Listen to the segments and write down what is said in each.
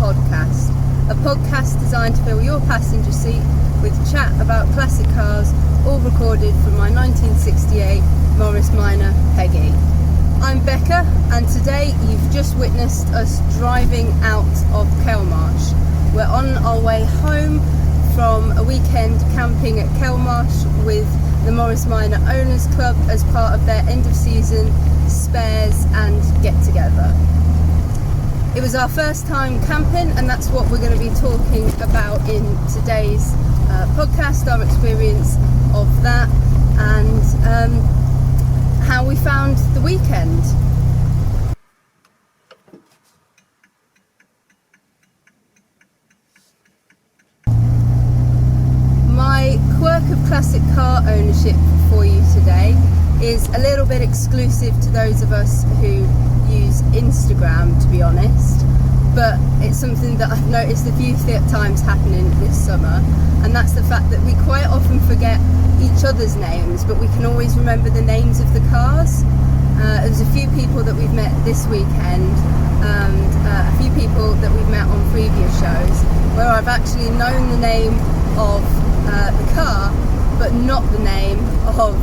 Podcast, a podcast designed to fill your passenger seat with chat about classic cars, all recorded from my 1968 Morris Minor Peggy. I'm Becca, and today you've just witnessed us driving out of Kelmarsh. We're on our way home from a weekend camping at Kelmarsh with the Morris Minor Owners Club as part of their end of season spares and get together. It was our first time camping, and that's what we're going to be talking about in today's podcast, our experience of that and how we found the weekend. My quirk of classic car ownership for you today is a little bit exclusive to those of us who use Instagram, to be honest, but it's something that I've noticed a few times happening this summer, and that's the fact that we quite often forget each other's names, but we can always remember the names of the cars. There's a few people that we've met this weekend and a few people that we've met on previous shows where I've actually known the name of the car but not the name of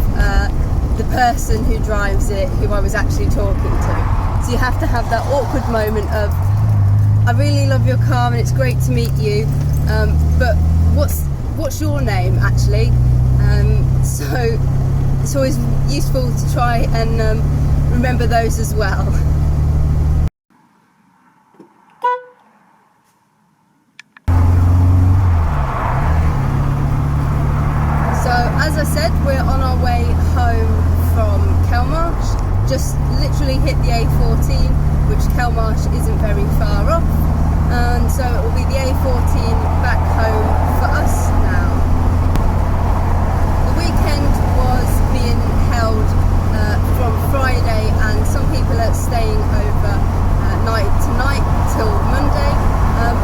the person who drives it, who I was actually talking to. So you have to have that awkward moment of, I really love your car and it's great to meet you, but what's your name actually? So it's always useful to try and remember those as well. So as I said, we're on our way home from Kelmarsh. Just literally hit the A14, which Kelmarsh isn't very far off, and so it will be the A14 back home for us now. The weekend was being held from Friday, and some people are staying over night tonight till Monday,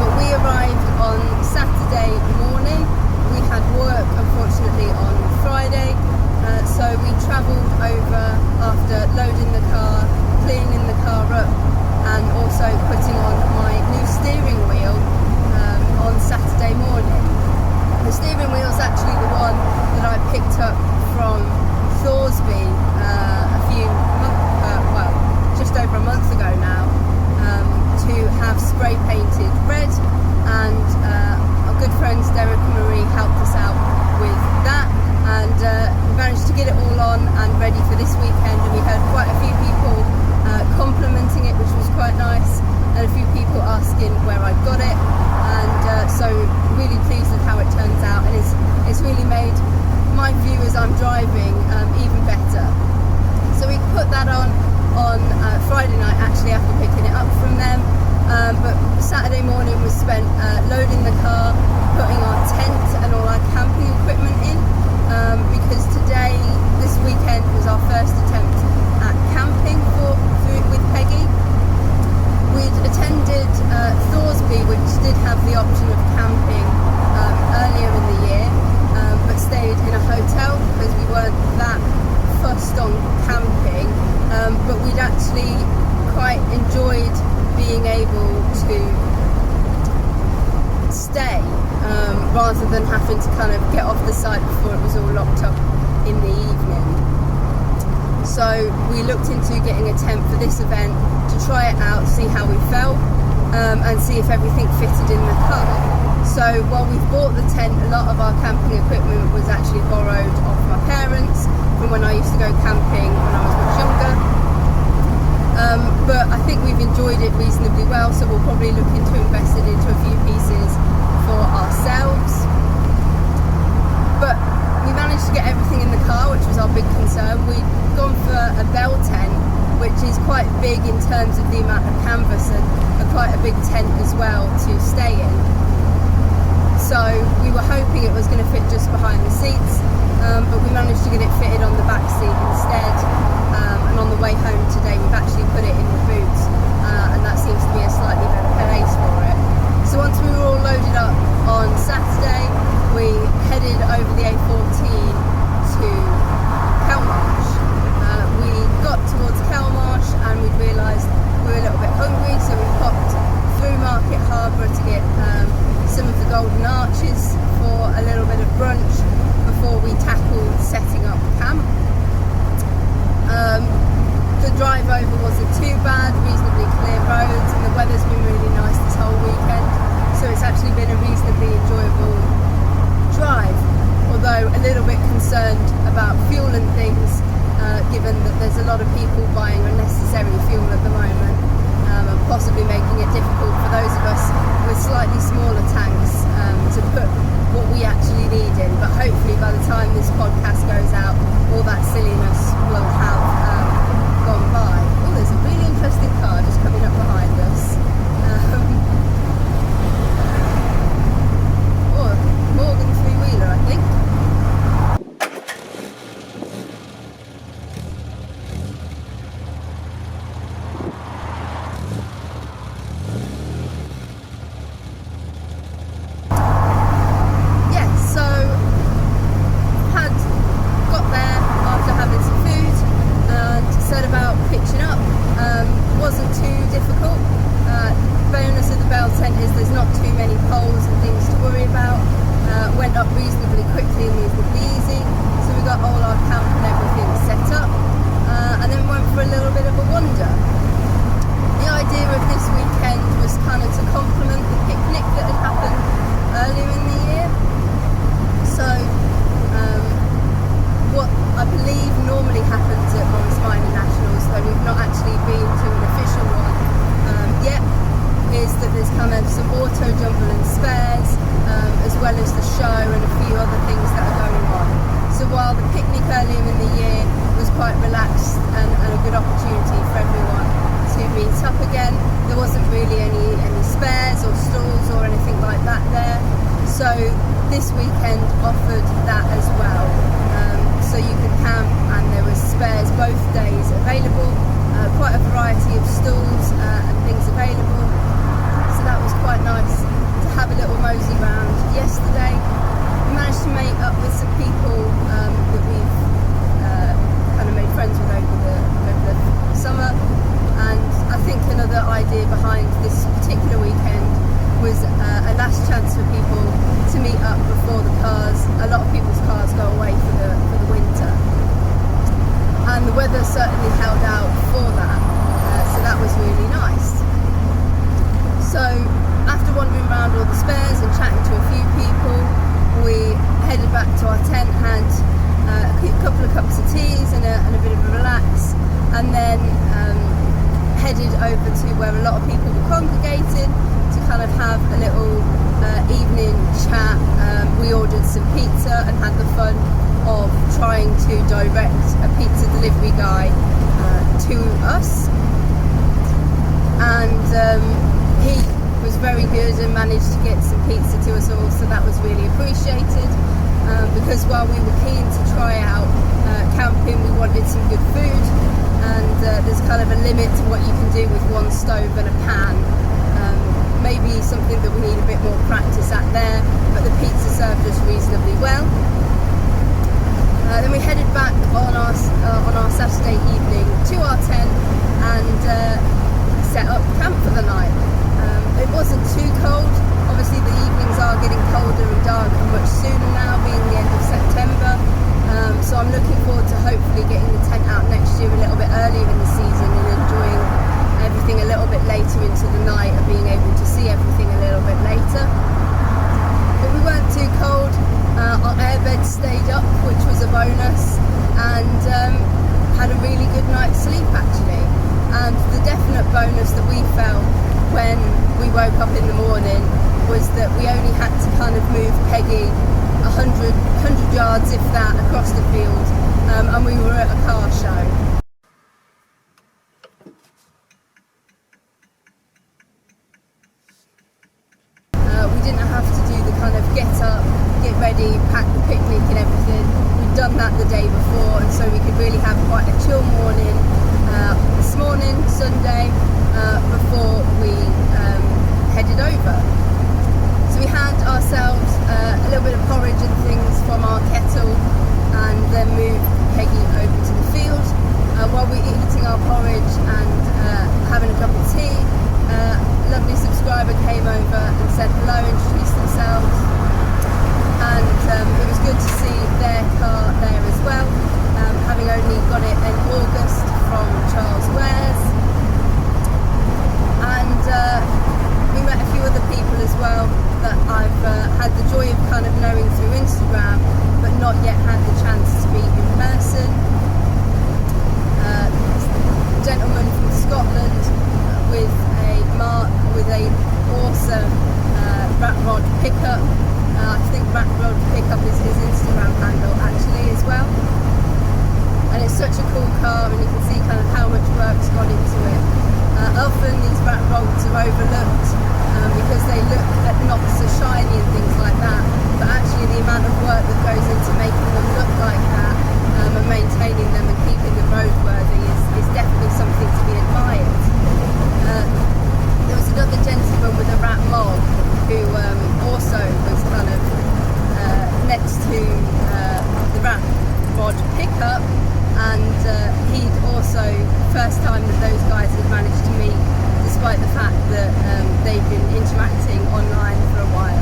but we arrived on Saturday morning. We had work unfortunately on Friday, so we travelled over after loading the car, cleaning the car up, and also putting on my new steering wheel on Saturday morning. The steering wheel is actually the one that I picked up from Thorsby just over a month ago now, to have spray painted red, and our good friends Derek and Marie helped us out with that, and we managed to get it all on and ready for this weekend, and we had quite a few people complimenting it, which was quite nice, and a few people asking where I got it, and so really pleased with how it turns out, and it's really made my view as I'm driving even better. So we put that on Friday night actually after picking it up from them, but Saturday morning was spent loading the car, putting our tent and all our camping equipment in, because this weekend was our first attempt at camping with Peggy. We'd attended Thorsby, which did have the option of camping earlier in the year, but stayed in a hotel because we weren't that fussed on camping, but we'd actually quite enjoyed being able to stay rather than having to kind of get off the site before it was all locked up in the evening. So we looked into getting a tent for this event to try it out, see how we felt, and see if everything fitted in the car. So while we've bought the tent, a lot of our camping equipment was actually borrowed off my parents from when I used to go camping when I was much younger. But I think we've enjoyed it reasonably well, so we'll probably look into investing into a few pieces for ourselves. But we managed to get everything in the car, which was our big concern. We'd gone for a bell tent, which is quite big in terms of the amount of canvas, and quite a big tent as well to stay in. So we were hoping it was going to fit just behind the seats, but we managed to get it fitted on the back seat instead, and on the way home today we've actually put it in the boot, and that seems to be a slightly better place for it. So once we were all loaded up on Saturday, we headed over the A14 to Kelmarsh. We got towards Kelmarsh and we realised we were a little bit hungry, so we popped through Market Harbour smaller tanks to put what we actually need in. But hopefully by the time this podcast goes out, all that silliness will have gone by. Oh, there's a really interesting car just coming up behind us. Morgan three-wheeler, I think. This weekend offered that as well, so you could camp, and there was spares both days available, quite a variety of stalls and things available, so that was quite nice to have a little mosey round. Yesterday we managed to meet up with some people that we've kind of made friends with over the summer, and I think another idea behind this particular weekend was a last chance for people to meet up before a lot of people's cars go away for the winter, and the weather certainly held out for that, so that was really nice. So after wandering around all the spares and chatting to a few people, we headed back to our tent, had a couple of cups of teas and a bit of a relax, and then headed over to where a lot of people were congregated to kind of have a little evening chat. We ordered some pizza and had the fun of trying to direct a pizza delivery guy to us, and he was very good and managed to get some pizza to us all, so that was really appreciated, because while we were keen to try out camping, we wanted some good food, and there's kind of a limit to what you can do with one stove and a pan. Maybe something that we need a bit more practice at there, but the pizza served us reasonably well. Then we headed back on our Saturday evening to our tent and set up camp for the night. It wasn't too cold. Obviously the evenings are getting colder and darker much sooner now, being the end of September. So I'm looking forward to hopefully getting the tent out next year a little bit earlier in the season and enjoying everything a little bit later into the night and being able to see everything a little bit later. But we weren't too cold. Our airbed stayed up, which was a bonus, and had a really good night's sleep actually. And the definite bonus that we felt when we woke up in the morning was that we only had to kind of move Peggy 100 yards, if that, across the field, and we were at a car show. We didn't have to do the kind of get up, get ready, pack the picnic and everything. We'd done that the day before, and so we could really have quite a chill morning this morning, Sunday, before we headed over. So we had ourselves a little bit of porridge and things from our kettle, and then moved Peggy over to the field. While we were eating our porridge and having a cup of tea, a lovely subscriber came over and said hello, introduced themselves, and it was good to see their car there as well, having only got it in August from Charles Wares. And we met a few other people Pickup. I think Rat Rod Pickup is his Instagram handle actually as well. And it's such a cool car, and you can see kind of how much work's gone into it. Often these rat rods are overlooked because they look not so shiny and things like that, but actually the amount of work that goes into making them look like that and maintaining them and keeping them roadworthy is definitely something to be admired. There was another gentleman with a rat mob who also was kind of next to the rat rod Pickup, and he'd also, first time that those guys had managed to meet, despite the fact that they've been interacting online for a while.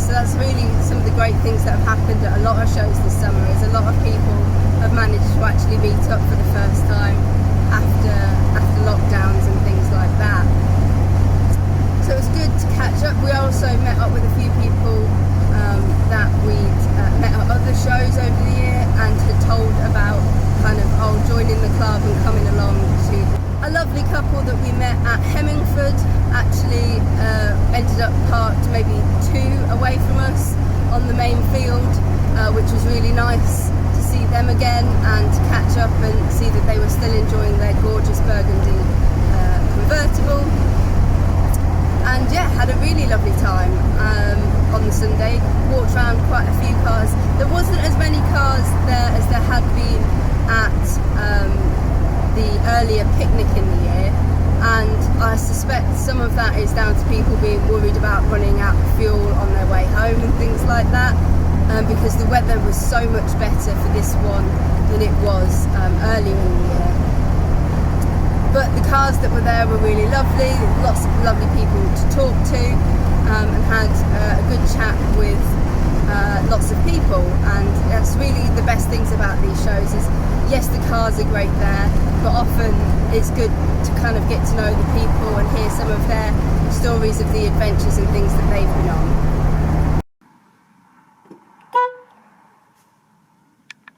So that's really some of the great things that have happened at a lot of shows this summer, is a lot of people have managed to actually meet up for the first time after lockdowns and things like that. So it was good to catch up. We also met up with a few people that we'd met at other shows over the year and had told about kind of joining the club and coming along to a lovely couple that we met at Hemmingford. Actually ended up parked maybe 2 away from us on the main field, which was really nice to see them again and to catch up and see that they were still enjoying their gorgeous burgundy convertible. And yeah, had a really lovely time on the Sunday. Walked around quite a few cars. There wasn't as many cars there as there had been at the earlier picnic in the year, and I suspect some of that is down to people being worried about running out of fuel on their way home and things like that, because the weather was so much better for this one than it was earlier in the year. But the cars that were there were really lovely, lots of lovely people to talk to, and had a good chat with lots of people. And that's really the best things about these shows is, yes, the cars are great there, but often it's good to kind of get to know the people and hear some of their stories of the adventures and things that they've been on.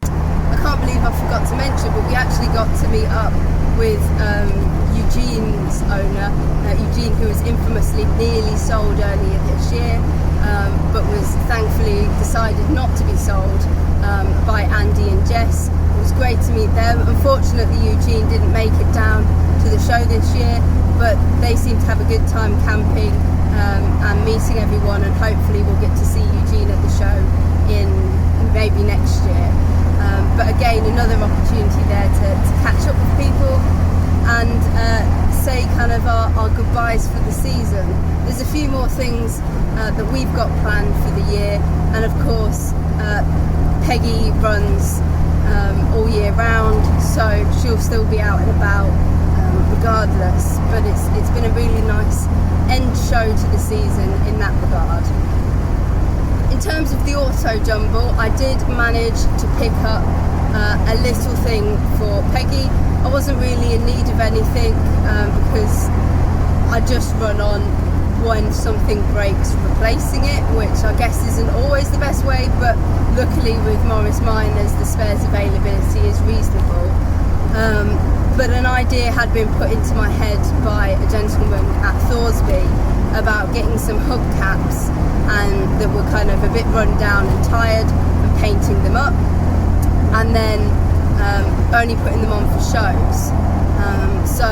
I can't believe I forgot to mention, but we actually got to meet up with Eugene's owner, Eugene, who was infamously nearly sold earlier this year, but was thankfully decided not to be sold by Andy and Jess. It was great to meet them. Unfortunately, Eugene didn't make it down to the show this year, but they seem to have a good time camping and meeting everyone, and hopefully we'll get to see Eugene at the show in maybe next year. But again, another opportunity there to catch up with people and say kind of our goodbyes for the season. There's a few more things that we've got planned for the year, and of course Peggy runs all year round, so she'll still be out and about regardless, but it's been a really nice end show to the season in that regard. In terms of the auto jumble, I did manage to pick up a little thing for Peggy. I wasn't really in need of anything because I just run on when something breaks replacing it, which I guess isn't always the best way, but luckily with Morris Miners the spares availability is reasonable. But an idea had been put into my head by a gentleman at Thorsby about getting some hubcaps and that were kind of a bit run down and tired, and painting them up and then only putting them on for shows. So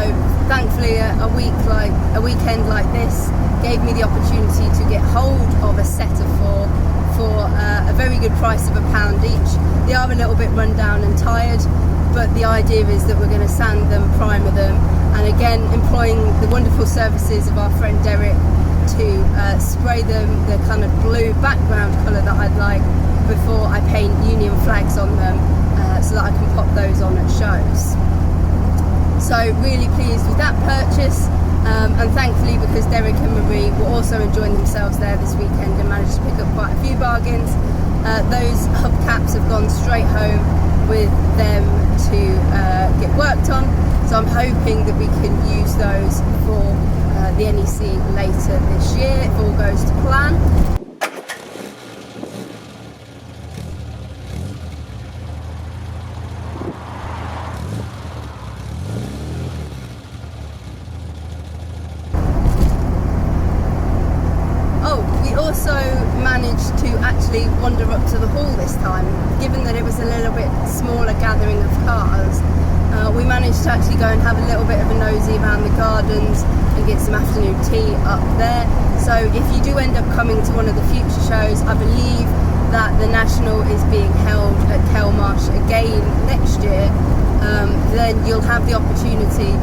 thankfully a weekend like this gave me the opportunity to get hold of a set of 4 for a very good price of £1 each. They are a little bit run down and tired, but the idea is that we're going to sand them, primer them, and again employing the wonderful services of our friend Derek to spray them the kind of blue background colour that I'd like before I paint Union flags on them, so that I can pop those on at shows. So really pleased with that purchase, and thankfully because Derek and Marie were also enjoying themselves there this weekend and managed to pick up quite a few bargains, those hubcaps have gone straight home with them to get worked on, so I'm hoping that we can use those for the NEC later this year if all goes to plan. also managed to actually wander up to the hall this time, given that it was a little bit smaller gathering of cars. We managed to actually go and have a little bit of a nosy around the gardens and get some afternoon tea up there. So if you do end up coming to one of the future shows, I believe that the National is being held at Kelmarsh again next year, then you'll have the opportunity,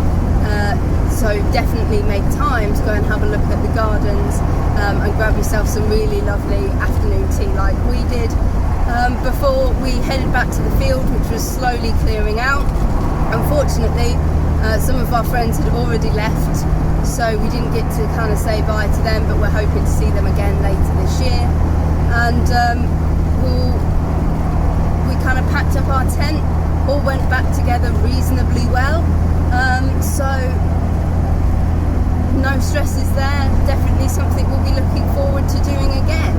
so definitely make time to go and have a look at the gardens and grab yourself some really lovely afternoon tea like we did before we headed back to the field, which was slowly clearing out. Unfortunately, some of our friends had already left, so we didn't get to kind of say bye to them, but we're hoping to see them again later this year. And we kind of packed up our tent, all went back together reasonably well, so no stresses there. Definitely something we'll be looking forward to doing again.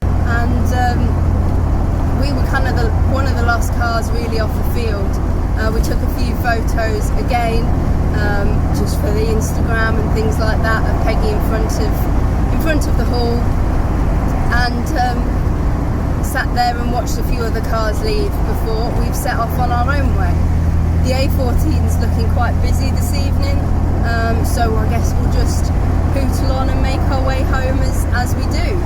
And we were kind of one of the last cars really off the field. We took a few photos again, just for the Instagram and things like that, of Peggy in front of the hall, and sat there and watched a few other cars leave before we've set off on our own way. The A14's looking quite busy this evening, so I guess we'll just hootle on and make our way home as we do.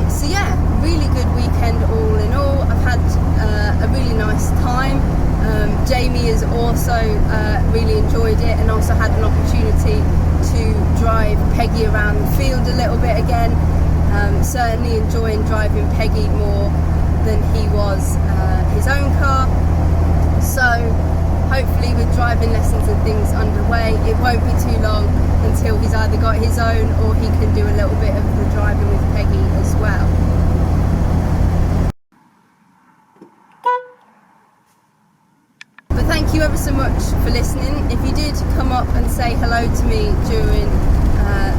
So yeah, really good weekend all in all. I've had a really nice time. Jamie has also really enjoyed it, and also had an opportunity to drive Peggy around the field a little bit again. Certainly enjoying driving Peggy more than he was his own car. So hopefully with driving lessons and things underway, it won't be too long until he's either got his own or he can do a little bit of the driving with Peggy as well. But thank you ever so much for listening. If you did come up and say hello to me during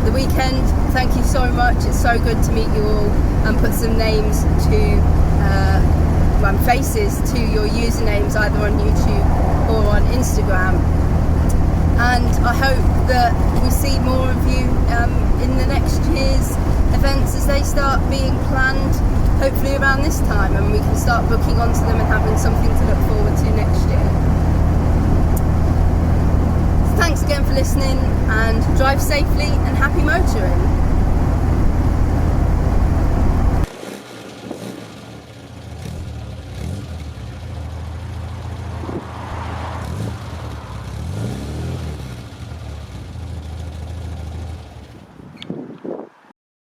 the weekend, thank you so much. It's so good to meet you all and put some names to and faces to your usernames, either on YouTube or on Instagram. And I hope that we see more of you in the next year's events as they start being planned, hopefully around this time, and we can start booking onto them and having something to look forward to next year. So thanks again for listening, and drive safely and happy motoring.